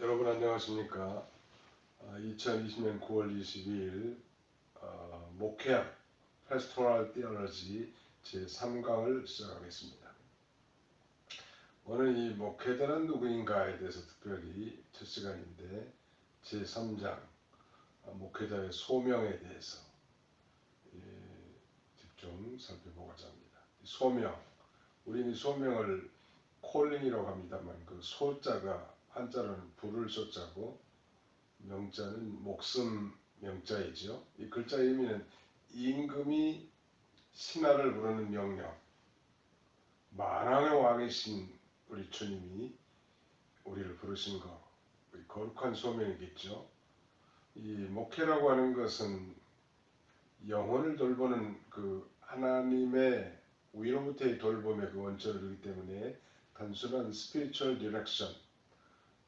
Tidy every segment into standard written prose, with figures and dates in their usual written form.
여러분 안녕하십니까? 2020년 9월 22일 목회학 패스토럴 티올로지 제3강을 시작하겠습니다. 오늘 이 목회자는 누구인가에 대해서 특별히 첫 시간인데 제3장 목회자의 소명에 대해서 집중 살펴보고자 합니다. 소명, 우리는 이 소명을 콜링이라고 합니다만 그 소자가 한자로는 부를 소자고 명자는 목숨 명자이죠. 이 글자 의미는 임금이 신하를 부르는 명령, 만왕의 왕이신 우리 주님이 우리를 부르신 것, 거룩한 소명이겠죠. 이 목회라고 하는 것은 영혼을 돌보는 그 하나님의 위로부터의 돌봄의 그 원천이기 때문에 단순한 spiritual direction,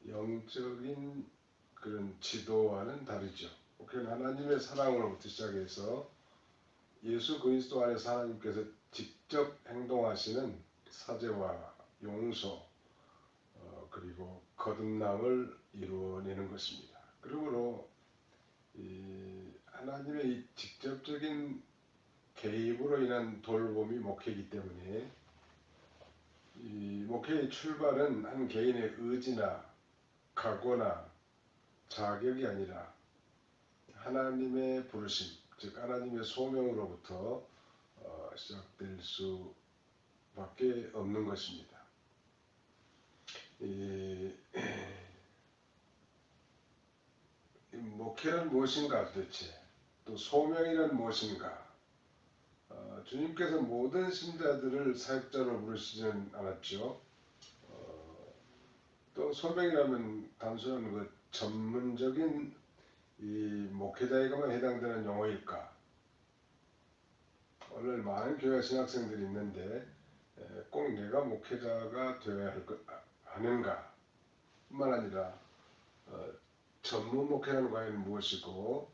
영적인 그런 지도와는 다르죠. 목회는 하나님의 사랑으로부터 시작해서 예수 그리스도 안에서 하나님께서 직접 행동하시는 사죄와 용서 그리고 거듭남을 이루어내는 것입니다. 그러므로 하나님의 이 직접적인 개입으로 인한 돌봄이 목회이기 때문에 이 목회의 출발은 한 개인의 의지나 각오나 자격이 아니라 하나님의 부르심, 즉 하나님의 소명으로부터 시작될 수밖에 없는 것입니다. 목회는 무엇인가 도대체, 또 소명이란 무엇인가. 주님께서 모든 신자들을 사역자로 부르시지는 않았죠. 또 소명이라면 단순한 그 전문적인 이 목회자에게만 해당되는 용어일까? 오늘 많은 교회 신학생들이 있는데 꼭 내가 목회자가 되어야 하는가 뿐만 아니라 전문 목회는 과연 무엇이고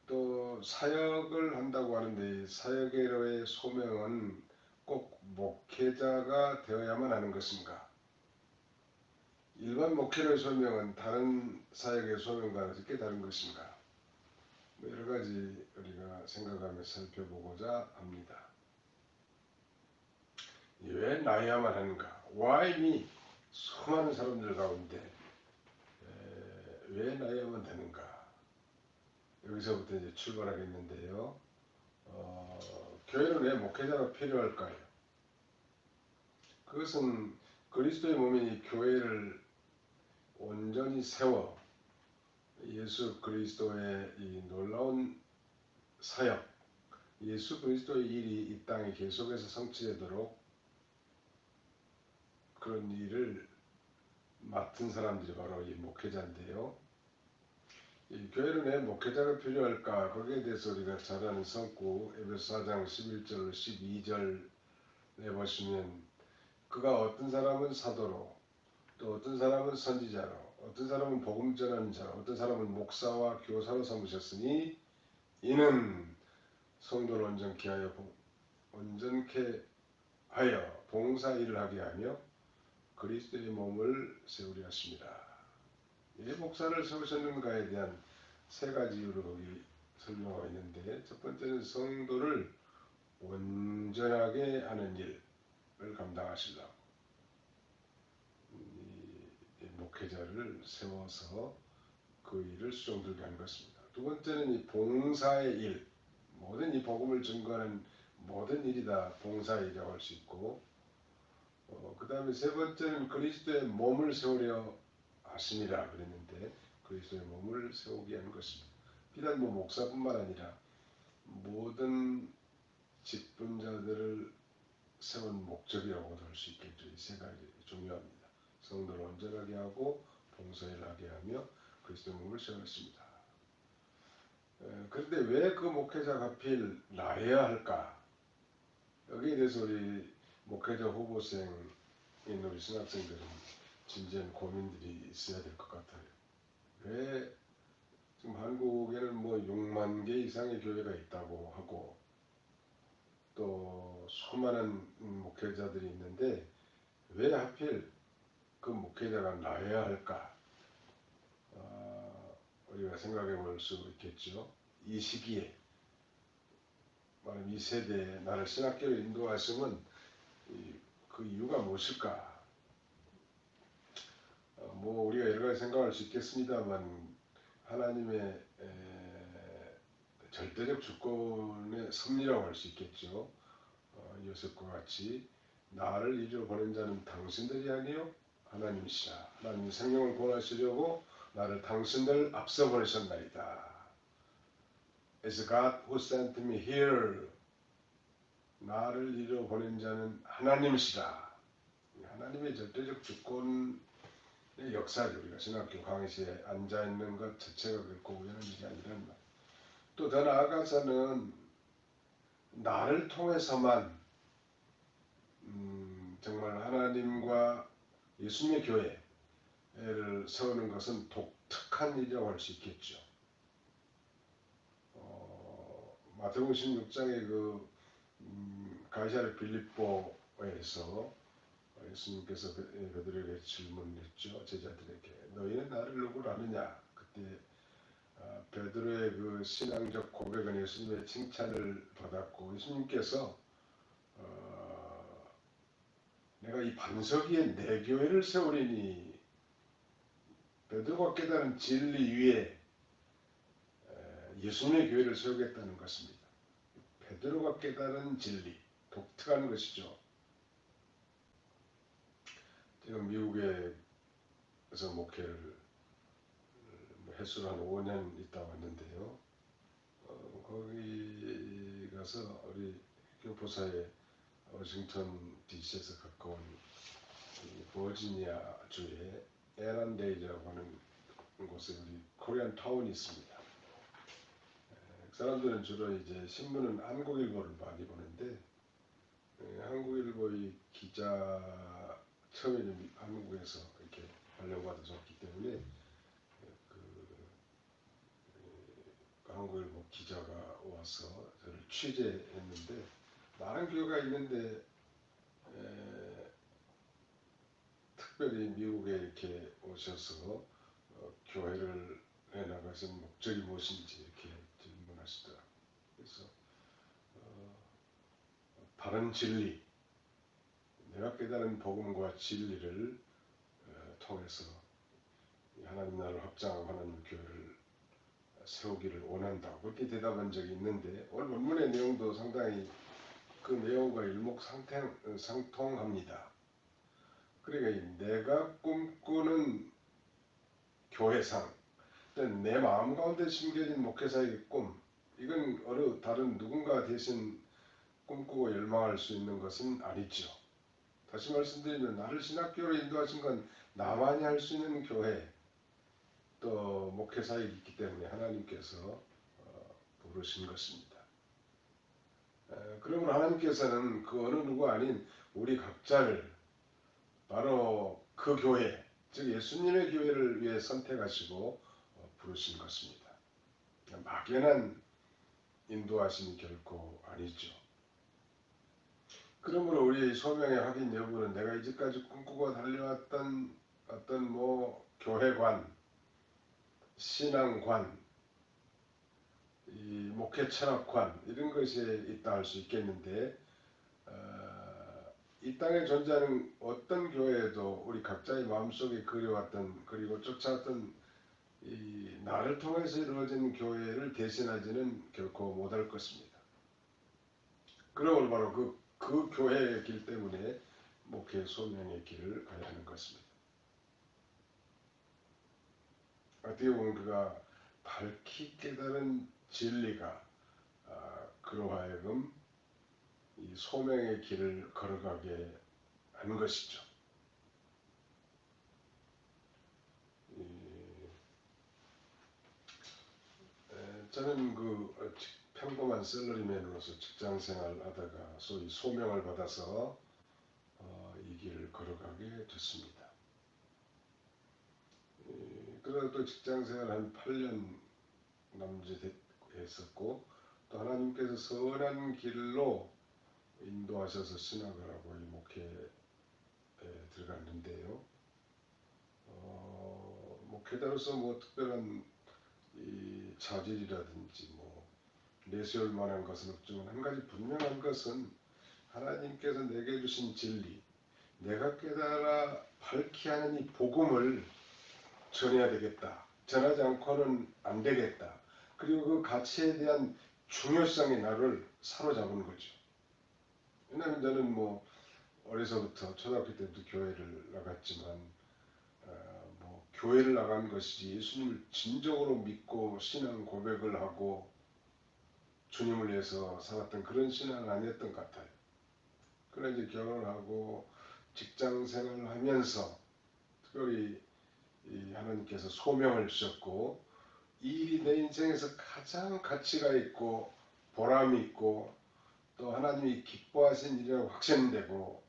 또 사역을 한다고 하는데 사역의 소명은 꼭 목회자가 되어야만 하는 것인가? 일반 목회의 소명은 다른 사역의 소명과는 어떻게 다른 것인가? 여러 가지 우리가 생각하며 살펴보고자 합니다. 왜 나야만 하는가? Why me? 수많은 사람들 가운데 왜 나야만 되는가? 여기서부터 이제 출발하겠는데요. 교회는 왜 목회자가 필요할까요? 그것은 그리스도의 몸인 이 교회를 온전히 세워 예수 그리스도의 이 놀라운 사역, 예수 그리스도의 일이 이 땅에 계속해서 성취되도록 그런 일을 맡은 사람들이 바로 이 목회자인데요. 이 교회는 왜 목회자가 필요할까? 거기에 대해서 우리가 잘 아는 성구 에베소 4장 11절 12절에 보시면 그가 어떤 사람은 사도로 또 어떤 사람은 선지자로 어떤 사람은 복음 전하는 자로 어떤 사람은 목사와 교사로 삼으셨으니 이는 성도를 온전케 하여 봉사 일을 하게 하며 그리스도의 몸을 세우려 하십니다. 왜 목사를 세우셨는가에 대한 세 가지 이유를 거기 설명하고 있는데 첫 번째는 성도를 온전하게 하는 일을 감당하시려고 이 목회자를 세워서 그 일을 수종들게 한 것입니다. 두 번째는 이 봉사의 일, 모든 이 복음을 증거하는 모든 일이 다 봉사의 일이라고 할 수 있고 그 다음에 세 번째는 그리스도의 몸을 세우려 하심이라 그랬는데 그리스도의 몸을 세우게 하는 것입니다. 비단 목사뿐만 아니라 모든 직분자들을 세운 목적이라고도 할 수 있겠죠. 이 세 가지 중요합니다. 성도를 온전하게 하고 봉사를 하게 하며 그리스도의 몸을 세웠습니다. 그런데 왜 그 목회자가 하필 나야 할까? 여기에 대해서 우리 목회자 후보생인 우리 신학생들은 진지한 고민들이 있어야 될 것 같아요. 왜 지금 한국에는 뭐 6만 개 이상의 교회가 있다고 하고 또 수많은 목회자들이 있는데 왜 하필 그 목회자가 나야 할까? 우리가 생각해 볼 수 있겠죠. 이 시기에, 말하면 이 세대에 나를 신학교로 인도하심은 그 이유가 무엇일까? 뭐 우리가 여러 가지 생각할 수 있겠습니다만 하나님의 절대적 주권의 섭리라고 할 수 있겠죠. 요셉과 같이 나를 이리로 보낸 자는 당신들이 아니요 하나님이시라. 하나님 생명을 구원하시려고 나를 당신들 앞서 보내셨나이다. It's God who sent me here. 나를 이리로 보낸 자는 하나님이시라. 하나님의 절대적 주권의 역사를 우리가 신학교 강의실에 앉아있는 것 자체가 결코 우연한 일이 아니란 말. 또 더 나아가서는 나를 통해서만 정말 하나님과 예수님의 교회를 세우는 것은 독특한 일이라고 할 수 있겠죠. 마태복음 16장의 그 가이사랴 빌립보에서 예수님께서 베드로에게 질문했죠. 제자들에게 너희는 나를 누구로 아느냐? 그때 베드로의 그 신앙적 고백은 예수님의 칭찬을 받았고 예수님께서 내가 이 반석 위에 내 교회를 세우리니 베드로가 깨달은 진리 위에 예수님의 교회를 세우겠다는 것입니다. 베드로가 깨달은 진리, 독특한 것이죠. 지금 미국에서 목회를 횟수로 한 5년 있다 왔는데요. 거기 가서 우리 교포사의 워싱턴 DC에서 가까운 버지니아 주의 에란데이라고 하는 곳에 우리 코리안 타운이 있습니다. 사람들은 주로 이제 신문은 한국일보를 많이 보는데 한국일보의 기자 처음에 한국에서 이렇게 발령받아줬기 때문에 한국일보 기자가 와서 저를 취재했는데 많은 교회가 있는데 특별히 미국에 이렇게 오셔서 교회를 해나가신 목적이 무엇인지 이렇게 질문하시더라고요. 그래서 바른 진리, 내가 깨달은 복음과 진리를 통해서 하나님 나라를 확장하고 하나님 교회를 세우기를 원한다고 그렇게 대답한 적이 있는데 오늘 본문의 내용도 상당히 그 내용과 일목상통합니다. 그러니까 내가 꿈꾸는 교회상, 내 마음 가운데 심겨진 목회자의 꿈, 이건 어느 다른 누군가 대신 꿈꾸고 열망할 수 있는 것은 아니죠. 다시 말씀드리면 나를 신학교로 인도하신 건 나만이 할 수 있는 교회, 또 목회사에 있기 때문에 하나님께서 부르신 것입니다. 그러면 하나님께서는 그 어느 누구 아닌 우리 각자를 바로 그 교회, 즉 예수님의 교회를 위해 선택하시고 부르신 것입니다. 막연한 인도하심이 결코 아니죠. 그러므로 우리의 소명의 확인 여부는 내가 이제까지 꿈꾸고 달려왔던 어떤 교회관, 신앙관, 이 목회 철학관 이런 것에 있다 할 수 있겠는데 이 땅에 존재하는 어떤 교회에도 우리 각자의 마음속에 그려왔던 그리고 쫓아왔던 이 나를 통해서 이루어진 교회를 대신하지는 결코 못할 것입니다. 그러므로 바로 그 교회의 길 때문에 목회 소명의 길을 가야 하는 것입니다. 어떻게 보면 그가 밝히 깨달은 진리가 그로 하여금 이 소명의 길을 걸어가게 하는 것이죠. 저는 평범한 셀러리맨으로서 직장생활 하다가 소위 소명을 받아서 이 길을 걸어가게 됐습니다. 그러다 또 직장생활 한 8년 남짓 했었고 또 하나님께서 선한 길로 인도하셔서 신학을 하고 이 목회에 들어갔는데요. 목회자로서 특별한 이 자질이라든지 뭐 내세울 만한 것은 없지만 한 가지 분명한 것은 하나님께서 내게 주신 진리, 내가 깨달아 밝히 하는 이 복음을 전해야 되겠다. 전하지 않고는 안 되겠다. 그리고 그 가치에 대한 중요성이 나를 사로잡은 거죠. 왜냐하면 저는 뭐 어려서부터 초등학교 때부터 교회를 나갔지만 뭐 교회를 나간 것이 예수님을 진정으로 믿고 신앙 고백을 하고 주님을 위해서 살았던 그런 신앙은 아니었던 것 같아요. 그러나 이제 결혼하고 직장 생활을 하면서 특별히 이 하나님께서 소명을 주셨고 이 일이 내 인생에서 가장 가치가 있고 보람이 있고 또 하나님이 기뻐하신 일이라고 확신되고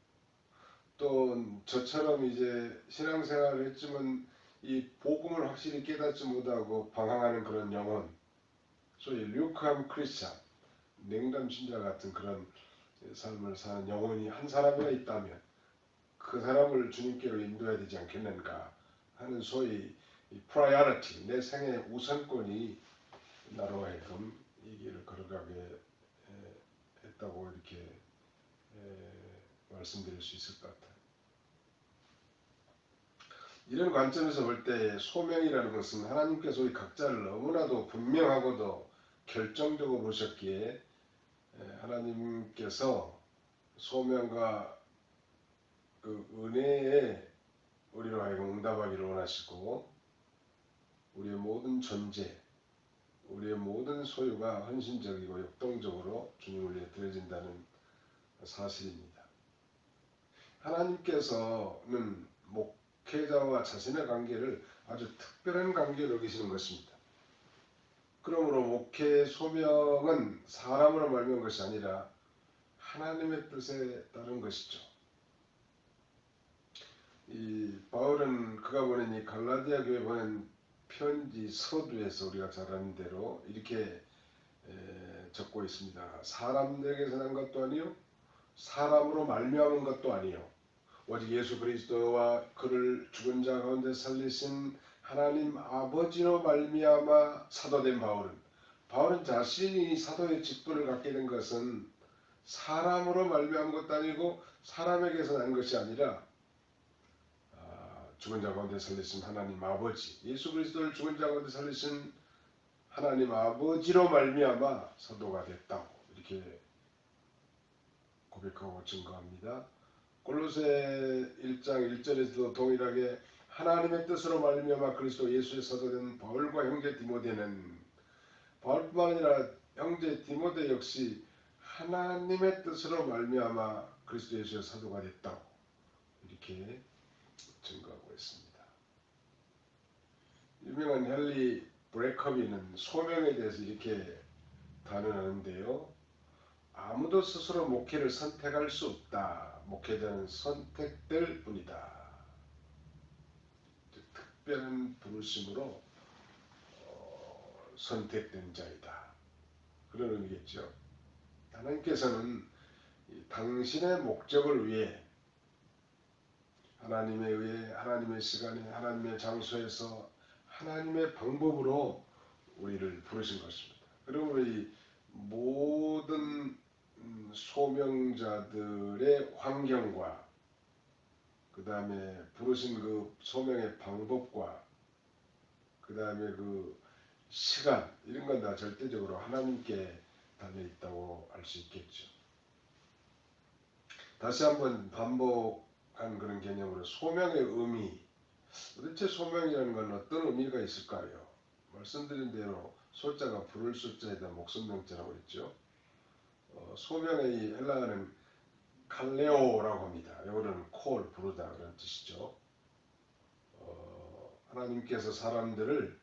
또 저처럼 이제 신앙생활을 했지만 이 복음을 확실히 깨닫지 못하고 방황하는 그런 영혼, 소위 류크함 크리스찬, 냉담 신자 같은 그런 삶을 사는 영혼이 한 사람이나 있다면 그 사람을 주님께로 인도해야 되지 않겠는가 하는 소위 프라이어리티, 내 생의 우선권이 나로 하여금 이 길을 걸어가게 했다고 이렇게 말씀드릴 수 있을 것 같아요. 이런 관점에서 볼 때 소명이라는 것은 하나님께서 우리 각자를 너무나도 분명하고도 결정적으로 보셨기에 하나님께서 소명과 그 은혜에 우리로 하여금 응답하기를 원하시고 우리의 모든 존재, 우리의 모든 소유가 헌신적이고 역동적으로 주님을 위해 드려진다는 사실입니다. 하나님께서는 목회자와 자신의 관계를 아주 특별한 관계로 여기시는 것입니다. 그러므로 목회의 소명은 사람으로 말미암은 것이 아니라 하나님의 뜻에 따른 것이죠. 이 바울은 그가 보낸 이 갈라디아 교회에 보낸 편지 서두에서 우리가 잘 아는 대로 이렇게 적고 있습니다. 사람들에게서 난 것도 아니요 사람으로 말미암은 것도 아니요 오직 예수 그리스도와 그를 죽은 자 가운데 살리신 하나님 아버지로 말미암아 사도된 바울은 자신이 사도의 직분을 갖게 된 것은 사람으로 말미암은 것도 아니고 사람에게서 난 것이 아니라 죽은 자 가운데 살리신 하나님 아버지, 예수 그리스도를 죽은 자 가운데 살리신 하나님 아버지로 말미암아 사도가 됐다고 이렇게 고백하고 증거합니다. 골로새 1장 1절에서도 동일하게 하나님의 뜻으로 말미암아 그리스도 예수의 사도된 바울과 형제 디모데는 바울뿐만 아니라 형제 디모데 역시 하나님의 뜻으로 말미암아 그리스도 예수의 사도가 됐다고 이렇게 증거하고 있습니다. 유명한 헨리 브레커비는 소명에 대해서 이렇게 단언하는데요. 아무도 스스로 목회를 선택할 수 없다. 목회자는 선택될 뿐이다. 특별한 부르심으로 선택된 자이다. 그런 의미겠죠. 하나님께서는 당신의 목적을 위해 하나님에 의해 하나님의 시간에 하나님의 장소에서 하나님의 방법으로 우리를 부르신 것입니다. 그러므로 이 모든 소명자들의 환경과 그 다음에 부르신 그 소명의 방법과 그 다음에 그 시간 이런 건 다 절대적으로 하나님께 달려 있다고 할 수 있겠죠. 다시 한번 반복한 그런 개념으로 소명의 의미, 도대체 소명이라는 건 어떤 의미가 있을까요? 말씀드린 대로 소자가 부를 숫자에다 목성명자라고 했죠. 소명의 헬라어는 칼레오라고 합니다. 영어로는 call, 부르다 그런 뜻이죠. 하나님께서 사람들을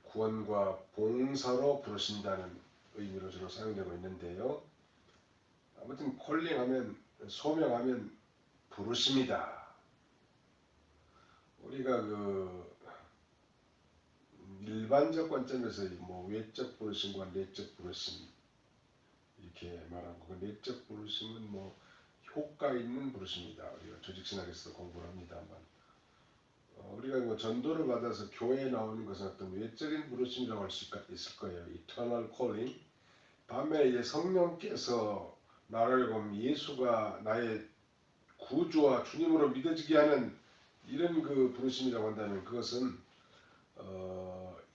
구원과 봉사로 부르신다는 의미로 주로 사용되고 있는데요. 아무튼 콜링하면 소명하면 부르심이다. 우리가 그 일반적 관점에서 뭐 외적 부르심과 내적 부르심 이렇게 말하고 그 내적 부르심은 뭐 효과 있는 부르심이다. 우리가 조직신학에서도 공부를 합니다만 우리가 뭐 전도를 받아서 교회에 나오는 것은 어떤 외적인 부르심이라고 할 수 있을 거예요. Eternal calling. 반면에 이제 성령께서 나를 보면 예수가 나의 구주와 주님으로 믿어지게 하는 이런 그 부르심이라고 한다면 그것은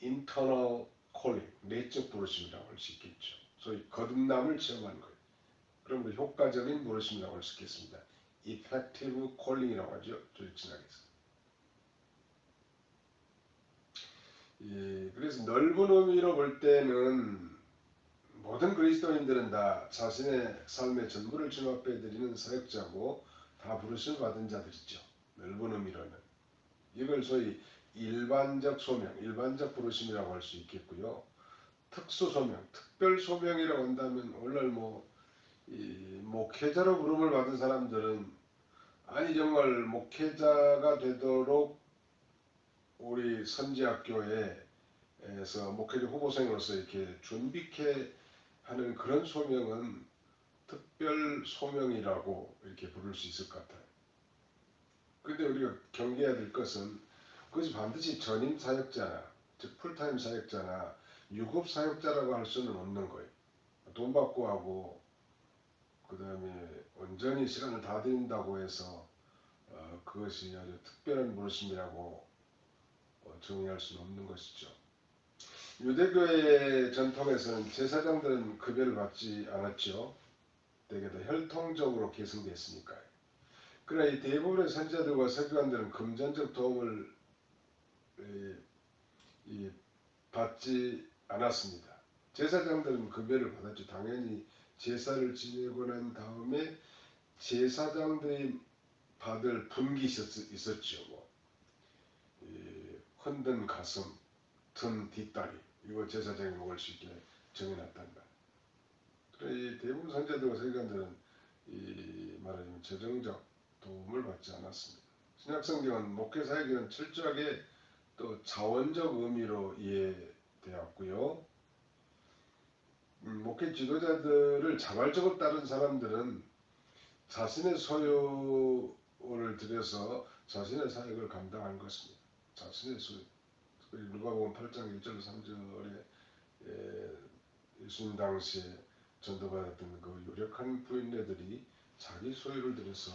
internal calling, 내적 부르심이라고 할 수 있겠죠. 소위 거듭남을 체험하는 거예요. 그러므로 효과적인 부르심이라고 할 수 있겠습니다. effective calling이라고 하죠. 조직신학에서. 예, 그래서 넓은 의미로 볼 때는 모든 그리스도인들은 다 자신의 삶의 전부를 주님 앞에 드리는 사역자고 다 부르심을 받은 자들이죠. 넓은 의미로는. 이걸 소위 일반적 소명, 일반적 부르심이라고 할 수 있겠고요. 특수 소명, 특별 소명이라고 한다면 오늘날 목회자로 부름을 받은 사람들은 아니 정말 목회자가 되도록 우리 선지학교에서 목회자 후보생으로서 이렇게 준비케 하는 그런 소명은 특별 소명이라고 이렇게 부를 수 있을 것 같아요. 그런데 우리가 경계해야 될 것은 그것이 반드시 전임 사역자나 즉 풀타임 사역자나 유급 사역자라고 할 수는 없는 거예요. 돈 받고 하고 그 다음에 온전히 시간을 다 드린다고 해서 그것이 아주 특별한 부르심이라고 정의할 수는 없는 것이죠. 유대교의 전통에서는 제사장들은 급여를 받지 않았죠. 되게 더 혈통적으로 계승됐으니까요. 그러나 이 대부분의 선지자들과 서기관들은 금전적 도움을 받지 않았습니다. 제사장들은 급여를 받았죠. 당연히 제사를 지내고 난 다음에 제사장들이 받을 분기 있었죠. 흔든 가슴, 든 뒷다리 이거 제사장이 먹을 수 있게 정해놨단 말이에요. 그래 대부분 선지자들과 서기관들은 말하자면 재정적 도움을 받지 않았습니다. 신약성경은 목회사역에는 철저하게 또 자원적 의미로 이해되었고요. 목회 지도자들을 자발적으로 따른 사람들은 자신의 소유를 들여서 자신의 사역을 감당한 것입니다. 자신의 소유. 누가복음 8장 1절 3절에 예수님 당시에 전도받았던 그 유력한 부인네들이 자기 소유를 들여서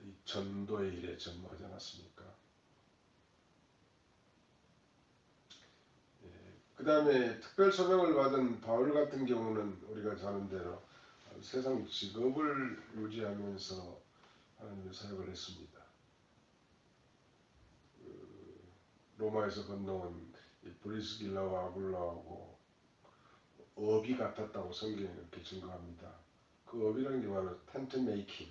이 전도의 일에 전무하지 않았습니까? 그 다음에 특별 소명을 받은 바울 같은 경우는 우리가 잘 아는 대로 세상 직업을 유지하면서 하나님의 사역을 했습니다. 로마에서 건너온 브리스길라와 아굴라하고 업이 같았다고 성경에 이렇게 증거합니다. 그 업이라는 게 바로 텐트 메이킹,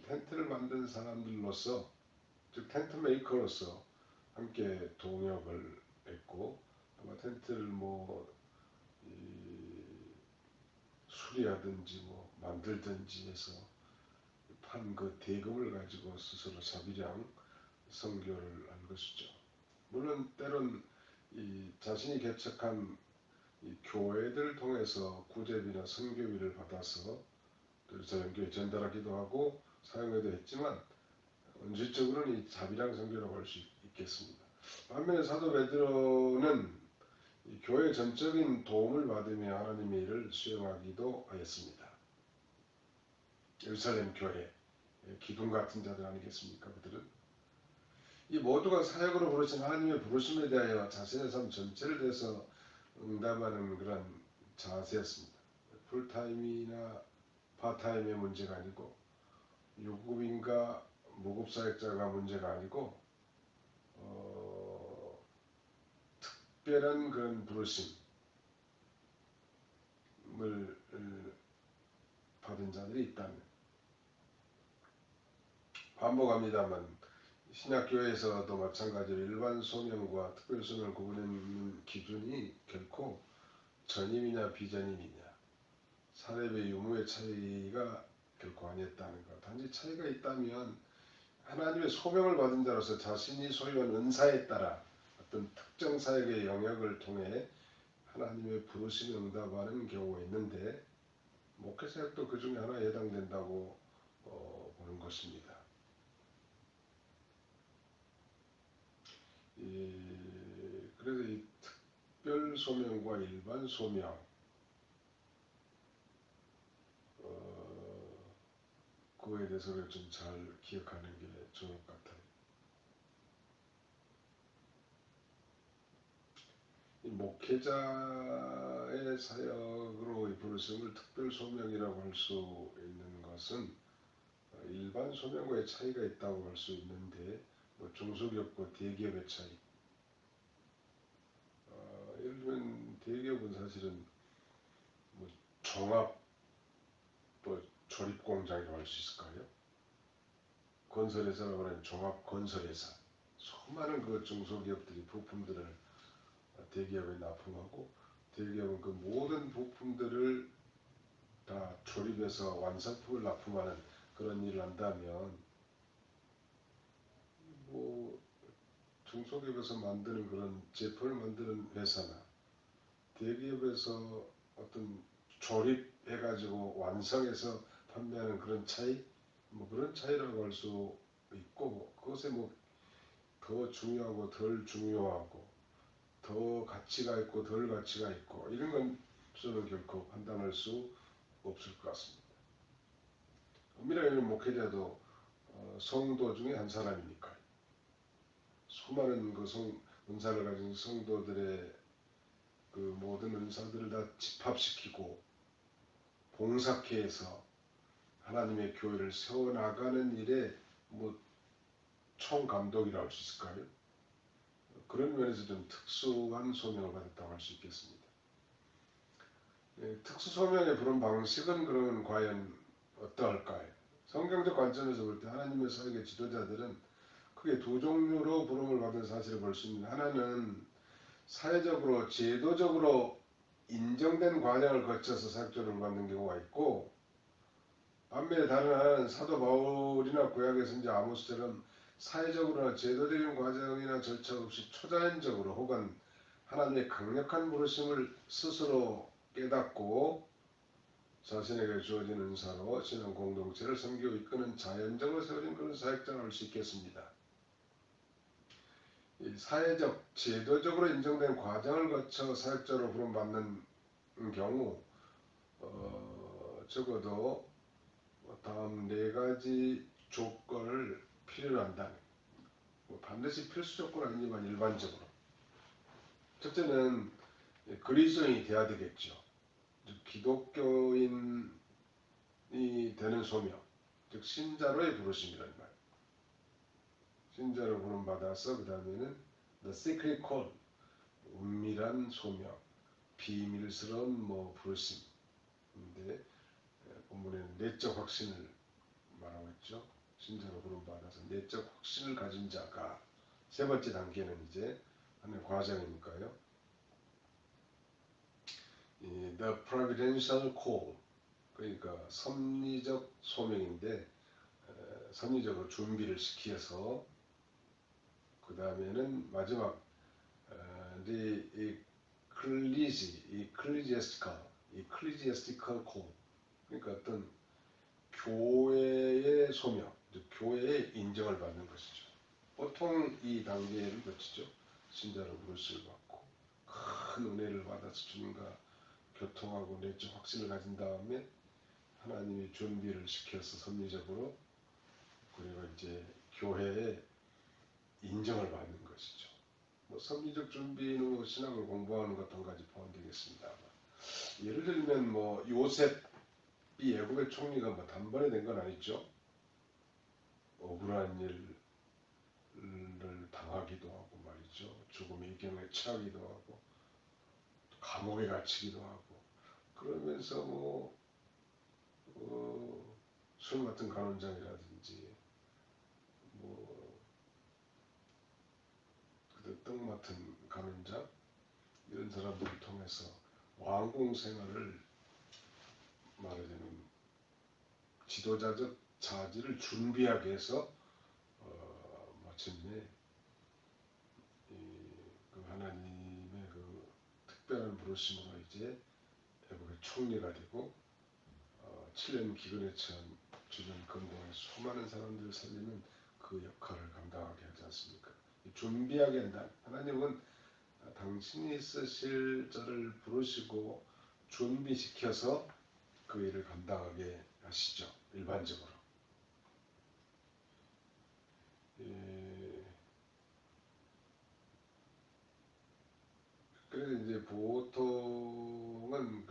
텐트를 만든 사람들로서, 즉 텐트 메이커로서 함께 동역을 했고, 아마 텐트를 수리하든지 만들든지 해서 판 그 대금을 가지고 스스로 자비량 선교를 한 것이죠. 물론 때론 자신이 개척한 교회들을 통해서 구제비나 선교비를 받아서 저연교에 전달하기도 하고 사용하기도 했지만 원칙적으로는 이 자비량 선교라고 할 수 있겠습니다. 반면에 사도 베드로는 교회 전적인 도움을 받으며 하나님의 일을 수행하기도 하였습니다. 예루살렘 교회 기둥 같은 자들 아니겠습니까? 그들은 이 모두가 사역으로 부르신 하나님의 부르심에 대하여 자신의 삶 전체를 대해서 응답하는 그런 자세였습니다. 풀타임이나 파타임의 문제가 아니고 유급인가 무급사역자가 문제가 아니고 특별한 그런 부르심을 받은 자들이 있다면 반복합니다만 신약교회에서도 마찬가지로 일반 소명과 특별 소명을 구분하는 기준이 결코 전임이냐 비전임이냐 사례의 유무의 차이가 결코 아니었다는 것. 단지 차이가 있다면 하나님의 소명을 받은 자로서 자신이 소유한 은사에 따라 어떤 특정 사역의 영역을 통해 하나님의 부르심에 응답하는 경우가 있는데 목회사역도 그 중에 하나에 해당된다고 보는 것입니다. 그래서 이 특별 소명과 일반 소명, 그거에 대해서는 좀 잘 기억하는 게 좋을 것 같아요. 이 목회자의 사역으로 이 부르심을 특별 소명이라고 할 수 있는 것은 일반 소명과의 차이가 있다고 할 수 있는데, 뭐 중소기업과 대기업의 차이. 예를 들면 대기업은 사실은 뭐 종합 뭐 조립 공장이라고 할 수 있을까요? 건설회사라고 하는 종합 건설회사. 수많은 그 중소기업들이 부품들을 대기업에 납품하고, 대기업은 그 모든 부품들을 다 조립해서 완성품을 납품하는 그런 일을 한다면, 뭐 중소기업에서 만드는 그런 제품을 만드는 회사나 대기업에서 어떤 조립해가지고 완성해서 판매하는 그런 차이, 뭐 그런 차이라고 할 수 있고, 그것에 뭐 더 중요하고 덜 중요하고, 더 가치가 있고 덜 가치가 있고, 이런 건 저는 결코 판단할 수 없을 것 같습니다. 엄밀하게 말하면 목회자도 성도 중에 한 사람이니까요. 수많은 그 은사를 가진 성도들의 그 모든 은사들을 다 집합시키고 봉사케 해서 하나님의 교회를 세워나가는 일에 뭐 총감독이라고 할 수 있을까요? 그런 면에서 좀 특수한 소명을 받았다고 할 수 있겠습니다. 특수 소명의 부름 방식은 그러면 과연 어떠할까요? 성경적 관점에서 볼 때 하나님의 사역의 지도자들은 크게 두 종류로 부름을 받은 사실을 볼 수 있습니다. 하나는 사회적으로 제도적으로 인정된 과정을 거쳐서 사역조를 받는 경우가 있고, 반면에 다른 하나는 사도 바울이나 구약의 선지자 아모스처럼 사회적으로나 제도적인 과정이나 절차 없이 초자연적으로 혹은 하나님의 강력한 부르심을 스스로 깨닫고 자신에게 주어진 은사로 신앙 공동체를 섬기고 이끄는 자연적으로 세워진 그런 사역자를 할 수 있겠습니다. 이 사회적, 제도적으로 인정된 과정을 거쳐 사역자로 부름받는 경우 적어도 다음 네 가지 조건을 필요로 한다는, 뭐 반드시 필수 조건은 아니지만 일반적으로. 첫째는 그리스도인이 돼야 되겠죠. 즉 기독교인이 되는 소명, 즉 신자로의 부르심이란 말. 신자로 부름받아서 그 다음에는 the secret call, 은밀한 소명, 비밀스러운 뭐 부르심인데, 본문에는 내적 확신을 말하고 있죠. 신자로 부름받아서 내적 확신을 가진 자가, 세 번째 단계는 이제 하나의 과정이니까요. The providential call, 그러니까 섭리적 소명인데 섭리적으로 준비를 시켜서, 그 다음에는 마지막 the ecclesiastical call, 그러니까 어떤 교회의 소명, 즉 교회의 인정을 받는 것이죠. 보통 이 단계를 거치죠. 신자로 부르심을 받고 큰 은혜를 받아서 주님과 교통하고 내적 확신을 가진 다음에 하나님이 준비를 시켜서 섭리적으로, 그리고 이제 교회의 인정을 받는 것이죠. 뭐 섭리적 준비는 뭐 신학을 공부하는 것 한 가지 포함되겠습니다. 예를 들면 뭐 요셉이 애국의 총리가 뭐 단번에 된 건 아니죠. 억울한 일을 당하기도 하고 말이죠. 죽음의 경에 처하기도 하고 감옥에 갇히기도 하고, 그러면서 뭐 술 맡은 간원장이라든지 뭐 떡 맡은 간원장, 이런 사람들을 통해서 왕궁 생활을 말하자면 지도자적 자질을 준비하게 해서 마침내 그 하나님의 그 특별한 부르심으로 이제 애국의 총리가 되고 7년 기근에 처한 주변 건강에 수많은 사람들을 살리는 그 역할을 감당하게 하지 않습니까? 준비하게 한다. 하나님은 당신이 쓰실 자를 부르시고 준비시켜서 그 일을 감당하게 하시죠. 일반적으로. 그래서 이제 보통은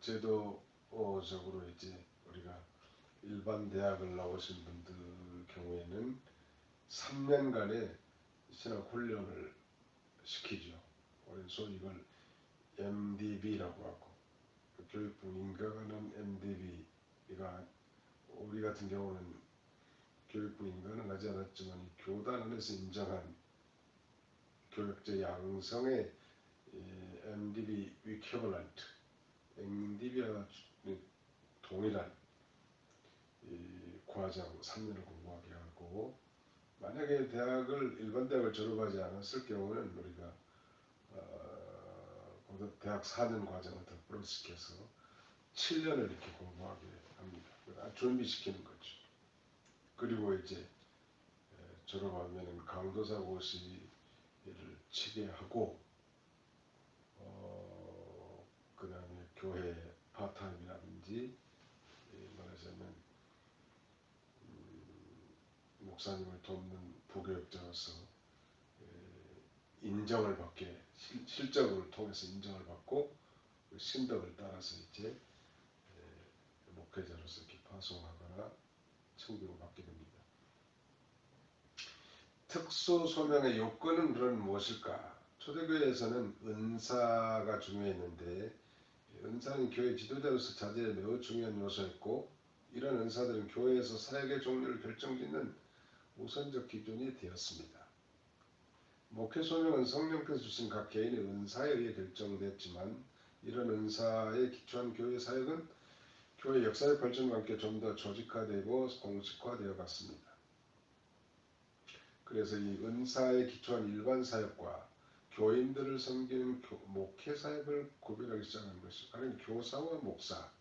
제도적으로 이제 우리가 일반 대학을 나오신 분들 경우에는 3년간의 신학 훈련을 시키죠. 소위 이걸 MDB라고 하고 교육부 인가하는 MDB가 우리 같은 경우는 교육부 인가는 하지 않았지만 교단 안에서 인정한 교육적 양성의 MDB equivalent, MDB와 동일한 과정 3년을 공부하게 하고 만약에 일반 대학을 졸업하지 않았을 경우는 우리가 대학 4년 과정을 더 플러스시켜서 7년을 이렇게 공부하게 합니다. 준비시키는 거죠. 그리고 이제 졸업하면 강도사 고시를 치게 하고 그 다음에 교회 파타임이라든지 말하자면 목사님을 돕는 부교육자로서 인정을 받게 실적을 통해서 인정을 받고 신덕을 따라서 이제 목회자로서 이렇게 파송하거나 청빙을 받게 됩니다. 특수 소명의 요건은 그럼 무엇일까? 초대교회에서는 은사가 중요했는데 은사는 교회 지도자로서 자질에 매우 중요한 요소였고 이런 은사들은 교회에서 사역의 종류를 결정짓는 우선적 기준이 되었습니다. 목회 소명은 성령께서 주신 각 개인의 은사에 의해 결정됐지만 이런 은사에 기초한 교회 사역은 교회 역사의 발전과 함께 좀 더 조직화되고 공식화되어 갔습니다. 그래서 이 은사에 기초한 일반 사역과 교인들을 섬기는 목회 사역을 구별하기 시작한 것이죠. 그러니까 교사와 목사.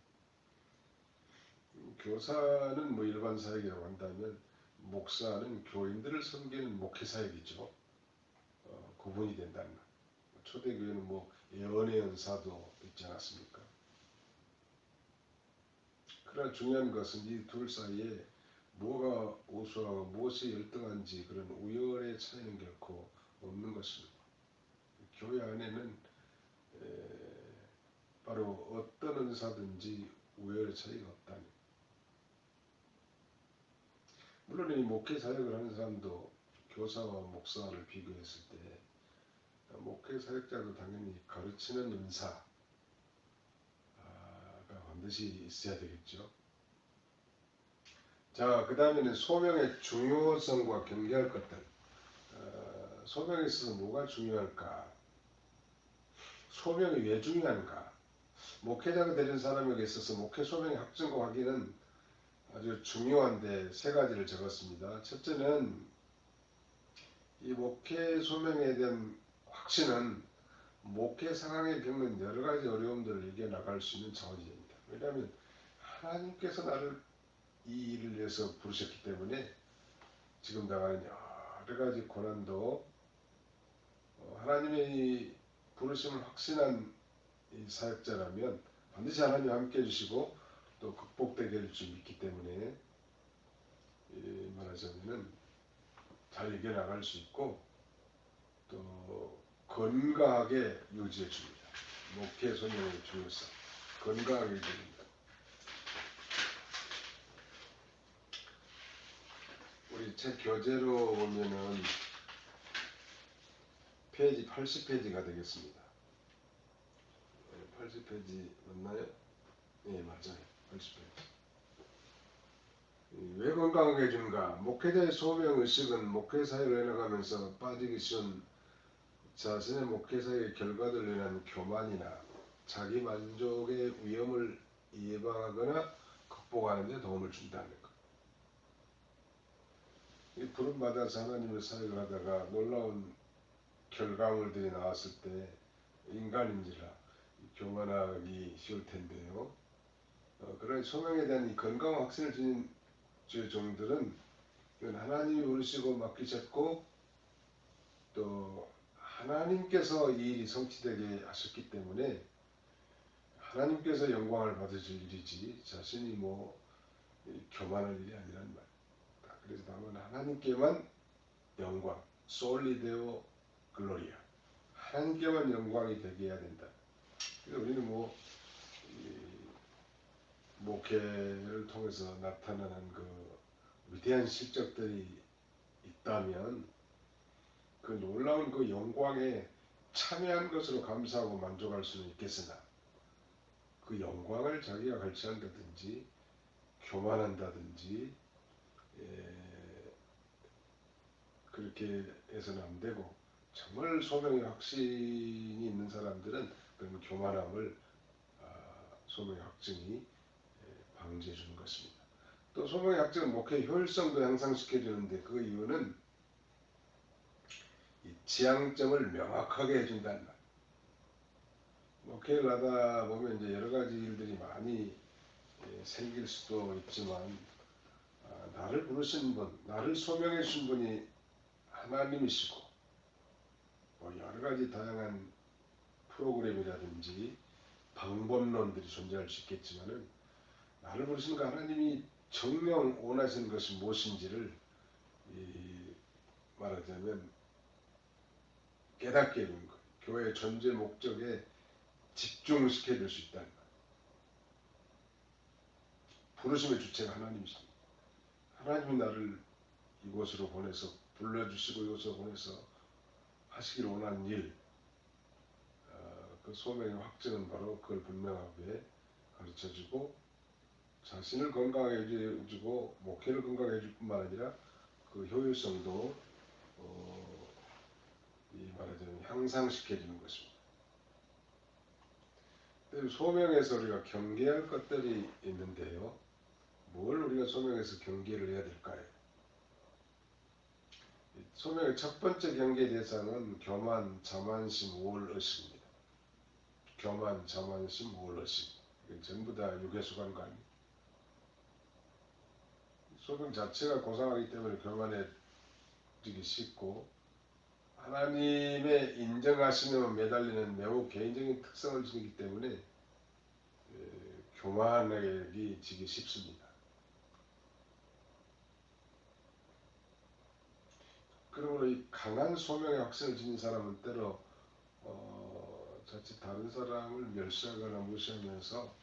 교사는 뭐 일반 사역이라고 한다면 목사는 교인들을 섬기는 목회 사역이죠. 구분이 된다는 것. 초대교회는 뭐 예언의 은사도 있지 않았습니까? 그러나 중요한 것은 이 둘 사이에 뭐가 우수하고 무엇이 열등한지 그런 우열의 차이는 결코 없는 것입니다. 교회 안에는 바로 어떤 은사든지 우열의 차이가 없다는. 물론 이 목회 사역을 하는 사람도 교사와 목사를 비교했을 때 목회 사역자도 당연히 가르치는 은사가 반드시 있어야 되겠죠. 자, 그 다음에는 소명의 중요성과 경계할 것들. 소명에 있어서 뭐가 중요할까? 소명이 왜 중요한가? 목회자가 되는 사람에게 있어서 목회 소명의 확증과 확인은 아주 중요한데 세 가지를 적었습니다. 첫째는 이 목회 소명에 대한 확신은 목회 상황에 겪는 여러 가지 어려움들을 이겨나갈 수 있는 자원입니다. 왜냐하면 하나님께서 나를 이 일을 위해서 부르셨기 때문에 지금 당하는 여러 가지 고난도 하나님의 이 부르심을 확신한 이 사역자라면 반드시 하나님 함께 해주시고 또 극복되게 할 줄 믿기 때문에 말하자면 잘 이겨나갈 수 있고 또 건강하게 유지해 줍니다. 목회 소명의 중요성 건강하게 유지합니다. 우리 책 교재로 보면은 페이지 80페이지가 되겠습니다. 80페이지 맞나요? 네, 맞아요. 80페이지. 왜 건강하게 해주는가? 목회자의 소명의식은 목회 사역을 해나가면서 빠지기 쉬운 자신의 목회 사역의 결과들로 인한 교만이나 자기 만족의 위험을 예방하거나 극복하는 데 도움을 준다는 것. 이 부름받아서 하나님의 사역을 하다가 놀라운 결과물들이 나왔을 때 인간인지라 교만하기 쉬울 텐데요. 그런 소명에 대한 이 건강한 확신을 지닌 주의 종들은 이건 하나님이 부르시고 맡기셨고 또 하나님께서 이 일이 성취되게 하셨기 때문에 하나님께서 영광을 받으실 일이지 자신이 뭐 교만할 일이 아니란 말이다. 그래서 다만 하나님께만 영광, 솔리데오 글로리아, 하나님께만 영광이 되게 해야 된다. 그래서 우리는 뭐 목회를 통해서 나타나는 그 위대한 실적들이 있다면 그 놀라운 그 영광에 참여한 것으로 감사하고 만족할 수는 있겠으나 그 영광을 자기가 갈취한다든지 교만한다든지 그렇게 해서는 안 되고 정말 소명의 확신이 있는 사람들은 그런 교만함을 소명의 확증이 방지해 주는 것입니다. 또 소명의 확증은 목회의 효율성도 향상시켜 주는데 그 이유는 이 지향점을 명확하게 해준다는 말. 목회를 하다 보면 이제 여러 가지 일들이 많이 생길 수도 있지만 나를 부르신 분, 나를 소명해 주신 분이 하나님이시고 뭐 여러 가지 다양한 프로그램이라든지 방법론들이 존재할 수 있겠지만은 나를 부르신 그 하나님이 정녕 원하시는 것이 무엇인지를 말하자면 깨닫게 해주는 거예요. 교회의 존재 목적에 집중시켜 줄 수 있다는 거예요. 부르심의 주체가 하나님이십니다. 하나님이 나를 이곳으로 보내서 불러주시고 이곳으로 보내서 하시기를 원하는 일, 그 소명의 확증은 바로 그걸 분명하게 가르쳐주고 자신을 건강하게 해주고 목회를 건강하게 해줄 뿐만 아니라 그 효율성도 이 말하자면 향상시켜주는 것입니다. 소명에서 우리가 경계할 것들이 있는데요. 뭘 우리가 소명에서 경계를 해야 될까요? 소명의 첫 번째 경계 대상은 교만, 자만심, 우월의식입니다. 교만, 자만심, 우월의식. 전부 다 유괴수관과 아닙니다. 소명 자체가 고상하기 때문에 교만해지기 쉽고 하나님의 인정하심에 매달리는 매우 개인적인 특성을 지니기 때문에 교만하게 지기 쉽습니다. 그러므로 이 강한 소명의 확신을 지닌 사람은 때로 자칫 다른 사람을 멸시하거나 무시하면서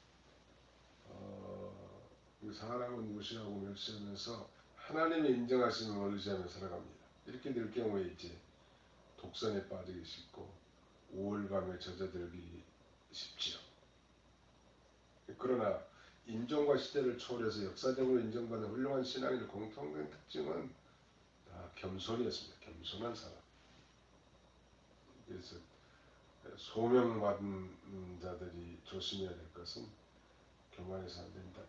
사람은 무시하고 멸시하면서 하나님의 인정하심을 의지하며 살아갑니다. 이렇게 될 경우에 이제 독선에 빠지기 쉽고 우월감에 젖어들기 쉽지요. 그러나 인종과 시대를 초월해서 역사적으로 인정받는 훌륭한 신앙인의 공통된 특징은 다 겸손이었습니다. 겸손한 사람. 그래서 소명받은 자들이 조심해야 될 것은 교만해서 안 된다.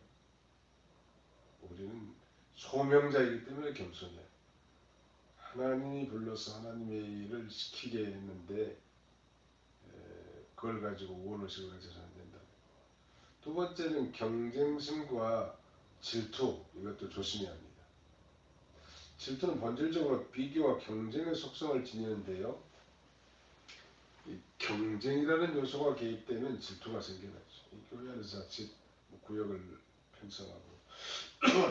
우리는 소명자이기 때문에 겸손해요. 하나님이 불러서 하나님의 일을 시키게 했는데 그걸 가지고 우월의식을 가져서는 안 된다. 두 번째는 경쟁심과 질투, 이것도 조심해야 합니다. 질투는 본질적으로 비교와 경쟁의 속성을 지니는데요. 이 경쟁이라는 요소가 개입되면 질투가 생겨나죠. 이 교회 안에서 자칫 구역을 편성하고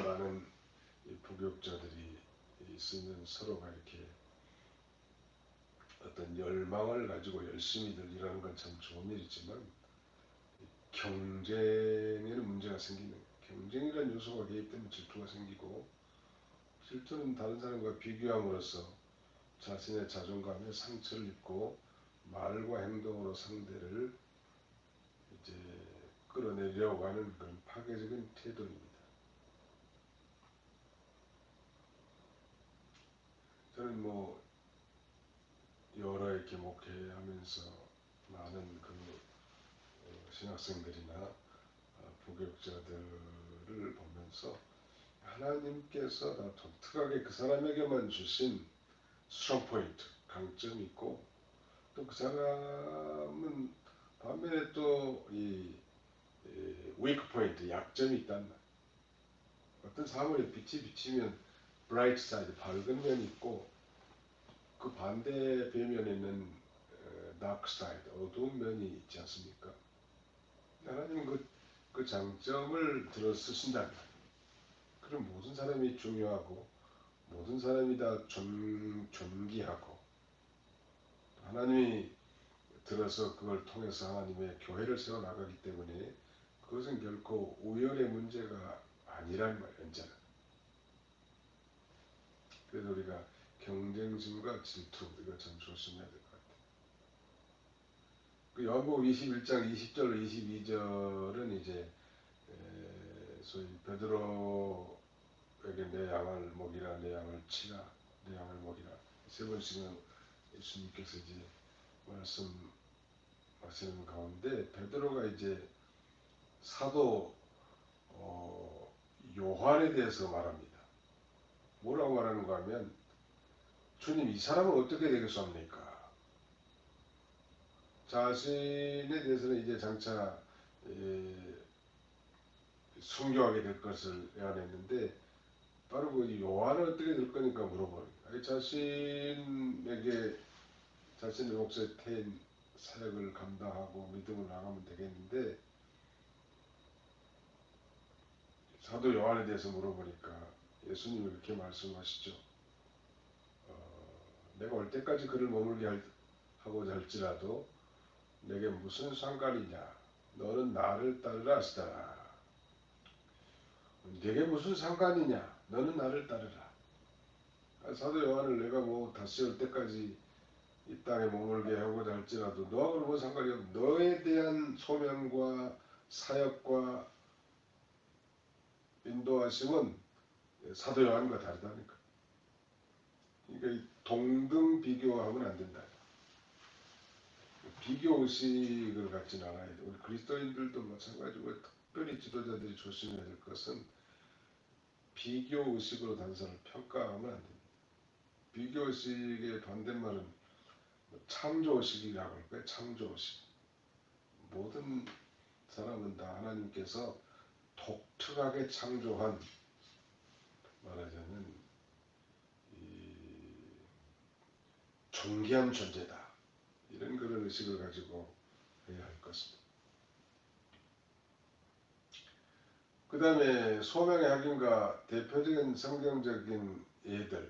많은 부교육자들이 있으면 서로가 이렇게 어떤 열망을 가지고 열심히들 일하는 건 참 좋은 일이지만 경쟁에는 문제가 생기는 거예요. 경쟁이라는 요소가 개입되면 질투가 생기고 질투는 다른 사람과 비교함으로써 자신의 자존감에 상처를 입고 말과 행동으로 상대를 이제 끌어내려고 하는 그런 파괴적인 태도입니다. 저는 뭐 여러 이렇게 목회하면서 많은 그 신학생들이나 부교육자들을 보면서 하나님께서 다 독특하게 그 사람에게만 주신 스트롱 포인트, 강점이 있고 또 그 사람은 반면에 또 이 weak 포인트, 약점이 있단 말이에요. 어떤 사물에 빛이 비치면 bright side, 밝은 면이 있고 그 반대 벽면에는 dark side, 어두운 면이 있지 않습니까? 하나님은 그 장점을 들어 쓰신다는 거예요. 그럼 모든 사람이 중요하고 모든 사람이 다 존귀하고 하나님이 들어서 그걸 통해서 하나님의 교회를 세워나가기 때문에 그것은 결코 우열의 문제가 아니란 말이에요. 언제나. 그래서 우리가 경쟁심과 질투 이거 참 조심해야 될 것 같아요. 그 요한복음 21장 20절로 22절은 이제 소위 베드로에게 내 양을 먹이라, 내 양을 치라, 내 양을 먹이라 세 번씩은 예수님께서 이제 말씀하시는 가운데 베드로가 이제 사도 요한에 대해서 말합니다. 뭐라고 말하는가 하면 주님 이 사람은 어떻게 되겠습니까? 자신에 대해서는 이제 장차 순교하게 될 것을 예언했는데 바로 그 요한은 어떻게 될 거니까 물어보는 거예요. 자신에게 자신의 몫에 태인 사역을 감당하고 믿음을 나가면 되겠는데 사도 요한에 대해서 물어보니까 예수님이 이렇게 말씀하시죠. 내가 올 때까지 그를 머물게 하고자 할지라도 내게 무슨 상관이냐? 너는 나를 따르라 하시더라. 내게 무슨 상관이냐? 너는 나를 따르라. 사도 요한을 내가 뭐 다시 올 때까지 이 땅에 머물게 하고자 할지라도 너하고는 뭐 상관이 없어. 너에 대한 소명과 사역과 인도하심은 사도 요한과 다르다니까. 그러니까 동등 비교하면 안 된다. 비교 의식을 갖지는 않아야 돼. 우리 그리스도인들도 마찬가지고 특별히 지도자들이 조심해야 될 것은 비교 의식으로 다른 사람을 평가하면 안 됩니다. 비교 의식의 반대말은 창조 의식이라고 할 거예요. 창조 의식. 모든 사람은 다 하나님께서 독특하게 창조한 말하자면 존귀한 존재다. 이런 그런 의식을 가지고 해야 할 것입니다. 그 다음에 소명의 확인과 대표적인 성경적인 예들에